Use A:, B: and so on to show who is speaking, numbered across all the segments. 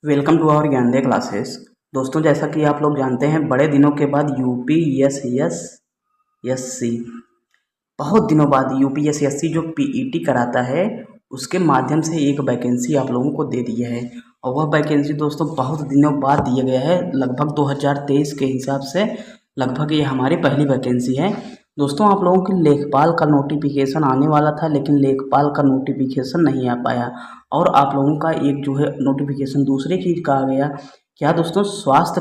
A: Welcome to our Gyande classes. दोस्तों, जैसा कि आप लोग जानते हैं, बड़े दिनों के बाद यूपीएससी बहुत दिनों बाद यूपीएससी जो पीईटी कराता है उसके माध्यम से एक वैकेंसी आप लोगों को दे दिया है। और वह वैकेंसी दोस्तों बहुत दिनों बाद दिया गया है, लगभग 2023 के हिसाब से लगभग ये हमारी पहली वैकेंसी है। दोस्तों, आप लोगों के लेखपाल का नोटिफिकेशन आने वाला था, लेकिन लेखपाल का नोटिफिकेशन नहीं आ पाया और आप लोगों का एक जो है नोटिफिकेशन दूसरी चीज़ का आ गया। क्या दोस्तों? स्वास्थ्य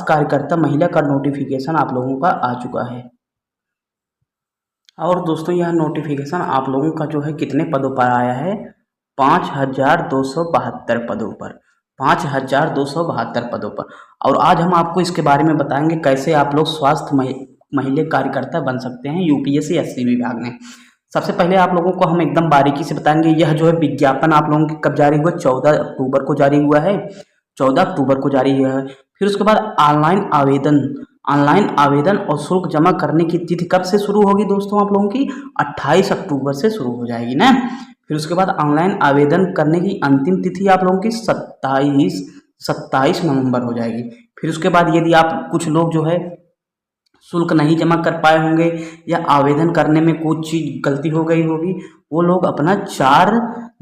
A: कार्यकर्ता महिला का नोटिफिकेशन आप लोगों का आ चुका है। और दोस्तों, यह नोटिफिकेशन आप लोगों का जो है कितने पदों पर आया है? 5272 पदों पर, 5272 पदों पर। और आज हम आपको इसके बारे में बताएंगे कैसे आप लोग महिला कार्यकर्ता बन सकते हैं यूपीएससी विभाग में। सबसे पहले आप लोगों को हम एकदम बारीकी से बताएंगे। यह जो है विज्ञापन आप लोगों के कब जारी हुआ? 14 अक्टूबर को जारी हुआ है। 14 अक्टूबर को जारी हुआ है। फिर उसके बाद ऑनलाइन आवेदन और शुल्क जमा करने की तिथि कब से शुरू होगी दोस्तों? आप लोगों की 28 अक्टूबर से शुरू हो जाएगी ना। फिर उसके बाद ऑनलाइन आवेदन करने की अंतिम तिथि आप लोगों की 27 नवंबर हो जाएगी। फिर उसके बाद यदि आप कुछ लोग जो है शुल्क नहीं जमा कर पाए होंगे या आवेदन करने में कुछ चीज़ गलती हो गई होगी, वो लोग अपना 4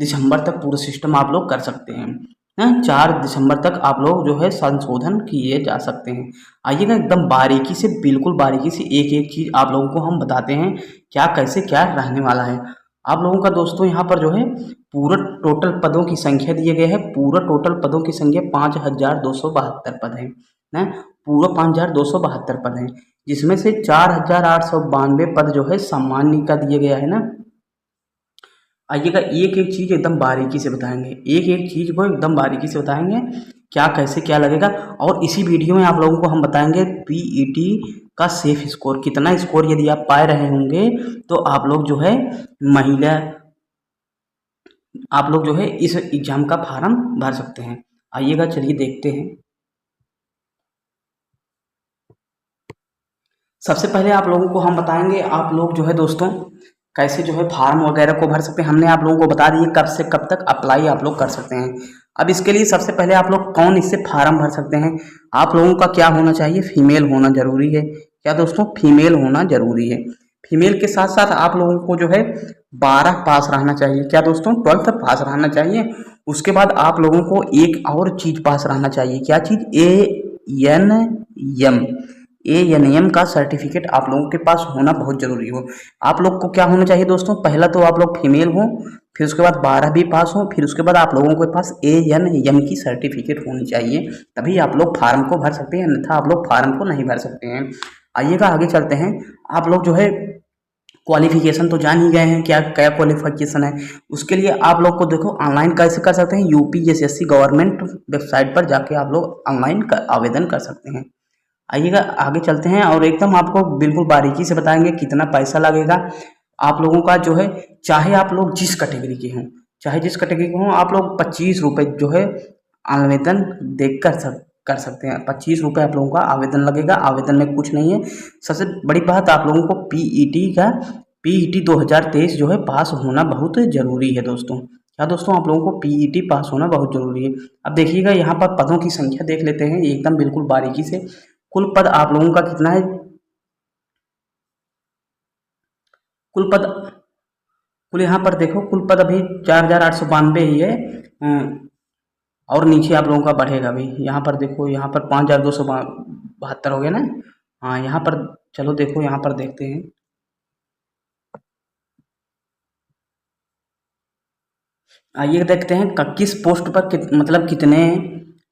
A: दिसंबर तक पूरा सिस्टम आप लोग कर सकते हैं। 4 दिसंबर तक आप लोग जो है संशोधन किए जा सकते हैं। आइएगा एकदम बारीकी से, बिल्कुल बारीकी से एक एक चीज़ आप लोगों को हम बताते हैं क्या कैसे क्या रहने वाला है। आप लोगों का दोस्तों यहाँ पर जो है पूरा टोटल पदों की संख्या दिए गए हैं। पूरा टोटल पदों की संख्या 5272 पद है ना। पूरा 5272 पद हैं, जिसमें से 4892 पद जो है सामान्य का दिया गया है ना। आइएगा एक एक चीज़ एकदम बारीकी से बताएंगे, एक एक चीज़ को एकदम बारीकी से बताएंगे क्या कैसे क्या लगेगा। और इसी वीडियो में आप लोगों को हम बताएंगे पीईटी का सेफ स्कोर कितना स्कोर यदि आप पाए रहे होंगे तो आप लोग जो है इस एग्ज़ाम का फॉर्म भर सकते हैं। आइएगा चलिए देखते हैं। सबसे पहले आप लोगों को हम बताएंगे आप लोग जो है दोस्तों कैसे जो है फार्म वगैरह को भर सकते हैं। हमने आप लोगों को बता दिए कब से कब तक अप्लाई आप लोग कर सकते हैं। अब इसके लिए सबसे पहले आप लोग कौन इससे फार्म भर सकते हैं? आप लोगों का क्या होना चाहिए? फीमेल होना जरूरी है। क्या दोस्तों? फीमेल होना जरूरी है। फीमेल के साथ साथ आप लोगों को जो है 12 पास रहना चाहिए। क्या दोस्तों? 12th पास रहना चाहिए। उसके बाद आप लोगों को एक और चीज पास रहना चाहिए। क्या चीज? एएनएम का सर्टिफिकेट आप लोगों के पास होना बहुत जरूरी हो। आप लोग को क्या होना चाहिए दोस्तों? पहला तो आप लोग फीमेल हो, फिर उसके बाद 12वीं पास हो, फिर उसके बाद आप लोगों के पास एएनएम की सर्टिफिकेट होनी चाहिए, तभी आप लोग फार्म को भर सकते हैं, अन्यथा आप लोग फार्म को नहीं भर सकते हैं। आइएगा आगे चलते हैं। आप लोग जो है क्वालिफिकेशन तो जान ही गए हैं, क्या क्या क्वालिफिकेशन है। उसके लिए आप लोग को देखो ऑनलाइन कैसे कर सकते हैं। यूपीएससी गवर्नमेंट वेबसाइट पर जाके आप लोग ऑनलाइन आवेदन कर सकते हैं। आइएगा आगे चलते हैं और एकदम आपको बिल्कुल बारीकी से बताएंगे कितना पैसा लगेगा। आप लोगों का जो है चाहे आप लोग जिस कैटेगरी के हों, आप लोग 25 रुपये जो है आवेदन देख कर सकते हैं। 25 रुपये आप लोगों का आवेदन लगेगा। आवेदन में कुछ नहीं है। सबसे बड़ी बात, आप लोगों को पीईटी 2023 जो है पास होना बहुत ज़रूरी है दोस्तों। क्या दोस्तों? आप लोगों को पीईटी पास होना बहुत ज़रूरी है। अब देखिएगा यहाँ पर पदों की संख्या देख लेते हैं एकदम बिल्कुल बारीकी से। कुल पद आप लोगों का कितना है? कुल पद कुल यहाँ पर देखो, कुल पद अभी 4892 ही है। और नीचे आप लोगों का बढ़ेगा भी। यहाँ पर देखो, यहाँ पर 5272 हो गया ना। हाँ, यहाँ पर चलो देखो, यहाँ पर देखते हैं। आइए देखते हैं किस पोस्ट पर मतलब कितने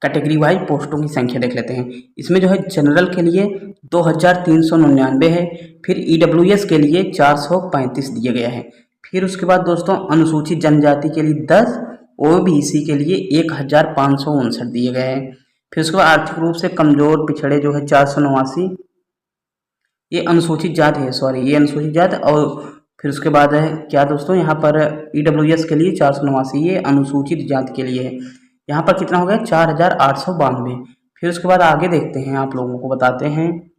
A: कैटेगरी वाइज पोस्टों की संख्या देख लेते हैं। इसमें जो है जनरल के लिए 2399 है। फिर ईडब्ल्यूएस के लिए 435 दिया गया है। फिर उसके बाद दोस्तों अनुसूचित जनजाति के लिए 10, ओबीसी के लिए 1559 दिए गए हैं। फिर उसके बाद आर्थिक रूप से कमजोर पिछड़े जो है 489, ये अनुसूचित जाति है, सॉरी ये अनुसूचित जाति। और फिर उसके बाद है क्या दोस्तों, यहाँ पर ईडब्ल्यूएस के लिए 489, ये अनुसूचित जाति के लिए है। यहाँ पर कितना हो गया? 4892। फिर उसके बाद आगे देखते हैं, आप लोगों को बताते हैं।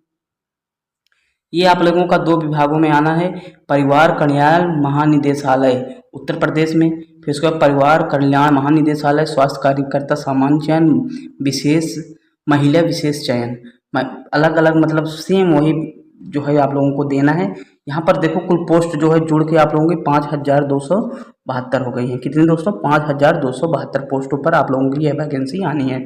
A: ये आप लोगों का 2 विभागों में आना है। परिवार कल्याण महानिदेशालय उत्तर प्रदेश में, फिर उसके बाद परिवार कल्याण महानिदेशालय स्वास्थ्य कार्यकर्ता सामान्य चयन विशेष महिला विशेष चयन अलग अलग मतलब सेम वही जो है आप लोगों को देना है। यहाँ पर देखो कुल पोस्ट जो है जुड़ के आप लोगों की 5272 हो गई है। कितनी दोस्तों? 5272 पोस्टों पर आप लोगों की यह वैकेंसी आनी है।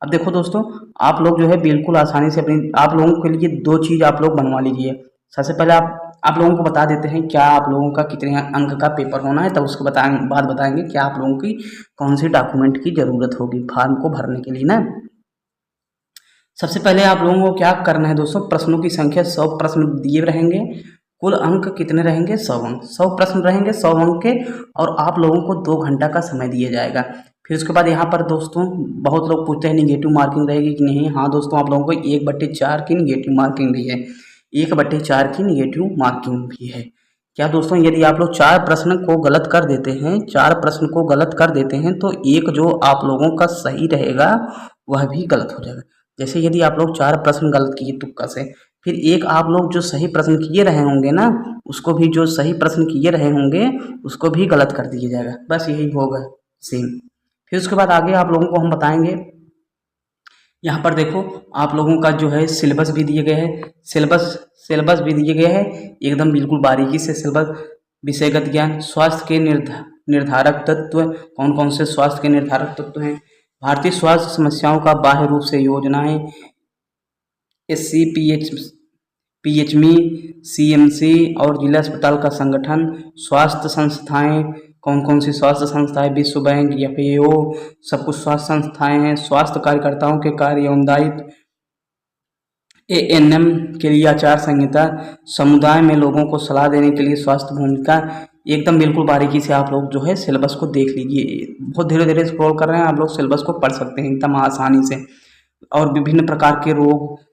A: अब देखो दोस्तों, आप लोग जो है बिल्कुल आसानी से अपनी आप लोगों के लिए दो चीज़ आप लोग बनवा लीजिए। सबसे पहले आप लोगों को बता देते हैं क्या आप लोगों का कितने अंक का पेपर होना है, तब उसके बाद बताएंगे क्या आप लोगों की कौन सी डॉक्यूमेंट की ज़रूरत होगी फॉर्म को भरने के लिए ना। सबसे पहले आप लोगों को क्या करना है दोस्तों, प्रश्नों की संख्या 100 प्रश्न दिए रहेंगे। कुल अंक कितने रहेंगे? 100 अंक। 100 प्रश्न रहेंगे 100 अंक के, और आप लोगों को 2 घंटा का समय दिया जाएगा। फिर उसके बाद यहाँ पर दोस्तों बहुत लोग पूछते हैं निगेटिव मार्किंग रहेगी कि नहीं। हाँ दोस्तों, आप लोगों को 1/4 की निगेटिव मार्किंग भी है। 1/4 की निगेटिव मार्किंग भी है। क्या दोस्तों, यदि आप लोग 4 प्रश्न को गलत कर देते हैं 4 प्रश्न को गलत कर देते हैं तो एक जो आप लोगों का सही रहेगा वह भी गलत हो जाएगा। जैसे यदि आप लोग 4 प्रश्न गलत किए तुक्का से, फिर एक आप लोग जो सही प्रश्न किए रहे होंगे ना, उसको भी जो सही प्रश्न किए रहे होंगे उसको भी गलत कर दिया जाएगा। बस यही होगा सेम। फिर उसके बाद आगे आप लोगों को हम बताएंगे। यहाँ पर देखो आप लोगों का जो है सिलेबस भी दिए गए हैं। सिलेबस भी दिए गए हैं एकदम बिल्कुल बारीकी से सिलेबस। विषयगत ज्ञान, स्वास्थ्य के निर्धारक तत्व, कौन कौन से स्वास्थ्य के निर्धारक तत्व हैं, भारतीय स्वास्थ्य समस्याओं का बाह्य रूप से योजनाएं, SC PHME CMC और जिला अस्पताल का संगठन, स्वास्थ्य संस्थाएं, कौन कौन सी स्वास्थ्य संस्थाएं, विश्व बैंक, FAO, सब कुछ स्वास्थ्य संस्थाएं हैं। स्वास्थ्य कार्यकर्ताओं के कार्य एवं दायित्व, ANM के लिए आचार संहिता, समुदाय में लोगों को सलाह देने के लिए स्वास्थ्य भूमिका। एकदम बिल्कुल बारीकी से आप लोग जो है सिलेबस को देख लीजिए। बहुत धीरे धीरे स्क्रॉल कर रहे हैं, आप लोग सिलेबस को पढ़ सकते हैं एकदम आसानी से। और विभिन्न प्रकार के रोग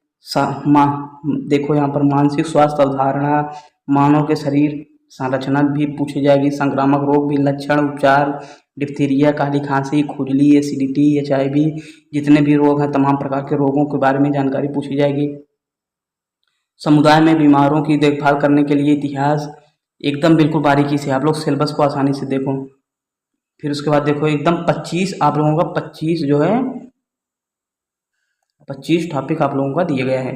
A: देखो यहाँ पर मानसिक स्वास्थ्य अवधारणा, मानव के शरीर संरचना भी पूछी जाएगी, संक्रामक रोग भी, लक्षण, उपचार, डिप्थीरिया, काली खांसी, खुजली, एसिडिटी, HIV, जितने भी रोग हैं तमाम प्रकार के रोगों के बारे में जानकारी पूछी जाएगी। समुदाय में बीमारों की देखभाल करने के लिए इतिहास, एकदम बिल्कुल बारीकी से आप लोग सिलेबस को आसानी से देखो। फिर उसके बाद देखो एकदम 25 आप लोगों का 25 जो है 25 टॉपिक आप लोगों का दिए गए हैं।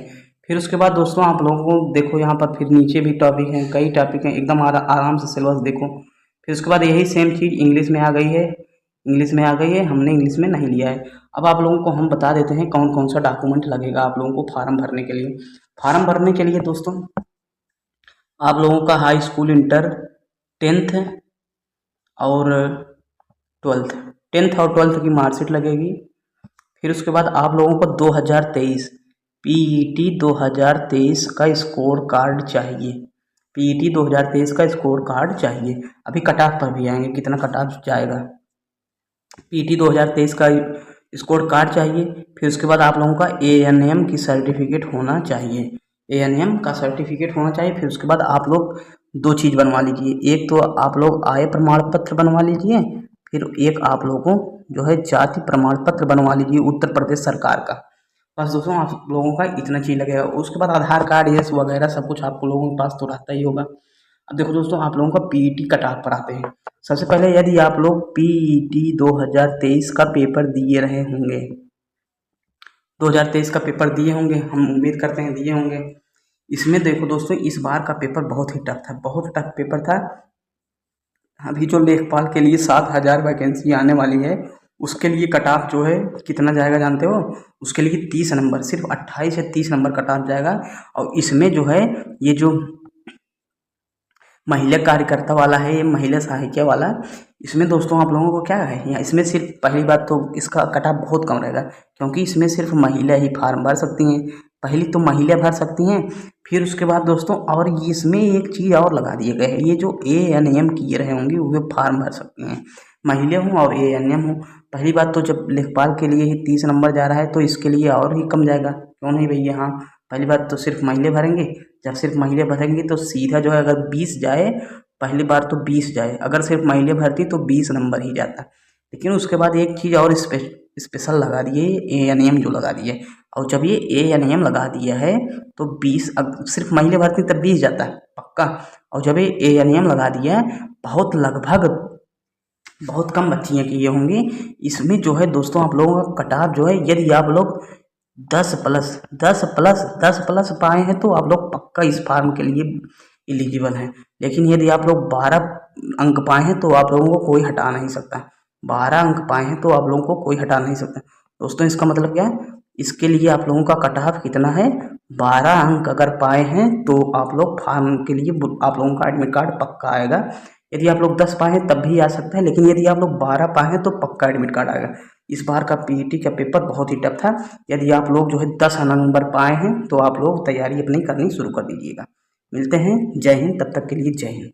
A: फिर उसके बाद दोस्तों आप लोगों को देखो यहाँ पर फिर नीचे भी टॉपिक हैं, कई टॉपिक हैं, एकदम आराम से सिलेबस देखो। फिर उसके बाद यही सेम चीज़ इंग्लिश में आ गई है। हमने इंग्लिश में नहीं लिया है। अब आप लोगों को हम बता देते हैं कौन कौन सा डॉक्यूमेंट लगेगा आप लोगों को फॉर्म भरने के लिए। फॉर्म भरने के लिए दोस्तों आप लोगों का हाई स्कूल, इंटर, 10th और 12th की मार्कशीट लगेगी। फिर उसके बाद आप लोगों को 2023 PET 2023 का स्कोर कार्ड चाहिए। PET 2023 का स्कोर कार्ड चाहिए। अभी कट ऑफ पर भी आएंगे कितना कट ऑफ जाएगा। PET 2023 का स्कोर कार्ड चाहिए। फिर उसके बाद आप लोगों का ANM की सर्टिफिकेट होना चाहिए। ANM का सर्टिफिकेट होना चाहिए। फिर उसके बाद आप लोग दो चीज़ बनवा लीजिए। एक तो आप लोग आय प्रमाण पत्र बनवा लीजिए, फिर एक आप लोगों जो है जाति प्रमाण पत्र बनवा लीजिए उत्तर प्रदेश सरकार का। बस दोस्तों आप लोगों का इतना चीज़ लगेगा। उसके बाद आधार कार्ड ये वगैरह सब कुछ आप लोगों के पास तो रहता ही होगा। अब देखो दोस्तों आप लोगों का PET कट ऑफ पर आते हैं। सबसे पहले यदि आप लोग PET 2023 का पेपर दिए रहे होंगे, 2023 का पेपर दिए होंगे, हम उम्मीद करते हैं दिए होंगे। इसमें देखो दोस्तों इस बार का पेपर बहुत ही टफ था, बहुत टफ पेपर था। अभी जो लेखपाल के लिए 7000 वैकेंसी आने वाली है उसके लिए कट ऑफ जो है कितना जाएगा जानते हो? उसके लिए 30 नंबर, सिर्फ 28 से 30 नंबर कट ऑफ जाएगा। और इसमें जो है ये जो महिला कार्यकर्ता वाला है, ये महिला सहायिका वाला, इसमें दोस्तों आप लोगों को क्या है यहाँ इसमें सिर्फ पहली बात तो इसका कट ऑफ बहुत कम रहेगा क्योंकि इसमें सिर्फ महिला ही फार्म भर सकती हैं। पहली तो महिला भर सकती हैं। फिर उसके बाद दोस्तों और इसमें एक चीज़ और लगा दिए गए है, ये जो ANM किए रहे होंगे वो फार्म भर सकती हैं, महिला हूँ और ANM हूँ। पहली बात तो जब लेखपाल के लिए ही 30 नंबर जा रहा है तो इसके लिए और ही कम जाएगा, क्यों नहीं भैया। हाँ पहली बात तो सिर्फ महिला भरेंगे, जब सिर्फ महिला भरेंगे तो सीधा जो है अगर 20 जाए, पहली बार तो 20 जाए, अगर सिर्फ महिला भरती तो 20 नंबर ही जाता। लेकिन उसके बाद एक चीज़ और स्पेशल लगा दिए ANM जो लगा दिए, और जब ये ANM लगा दिया है तो 20 सिर्फ महिला भर्ती तब 20 जाता है पक्का। और जब ये ANM लगा दिया बहुत लगभग बहुत कम बच्चियाँ किए होंगे। इसमें जो है दोस्तों आप लोगों का कट ऑफ जो है, यदि आप लोग 10 प्लस पाए हैं तो आप लोग पक्का इस फार्म के लिए एलिजिबल हैं। लेकिन यदि आप लोग 12 अंक पाए हैं तो आप लोगों को कोई हटा नहीं सकता। 12 अंक पाए हैं तो आप लोगों को कोई हटा नहीं सकता। दोस्तों इसका मतलब क्या है, इसके लिए आप लोगों का कट ऑफ कितना है, 12 अंक अगर पाए हैं तो आप लोग फार्म के लिए आप लोगों का एडमिट कार्ड पक्का आएगा। यदि आप लोग 10 पाए हैं तब भी आ सकता है, लेकिन यदि आप लोग 12 पाए हैं तो पक्का एडमिट कार्ड आएगा। इस बार का पीईटी का पेपर बहुत ही टफ था। यदि आप लोग जो है 10 नंबर पाए हैं तो आप लोग तैयारी अपनी करनी शुरू कर दीजिएगा। मिलते हैं, जय हिंद, तब तक के लिए जय हिंद।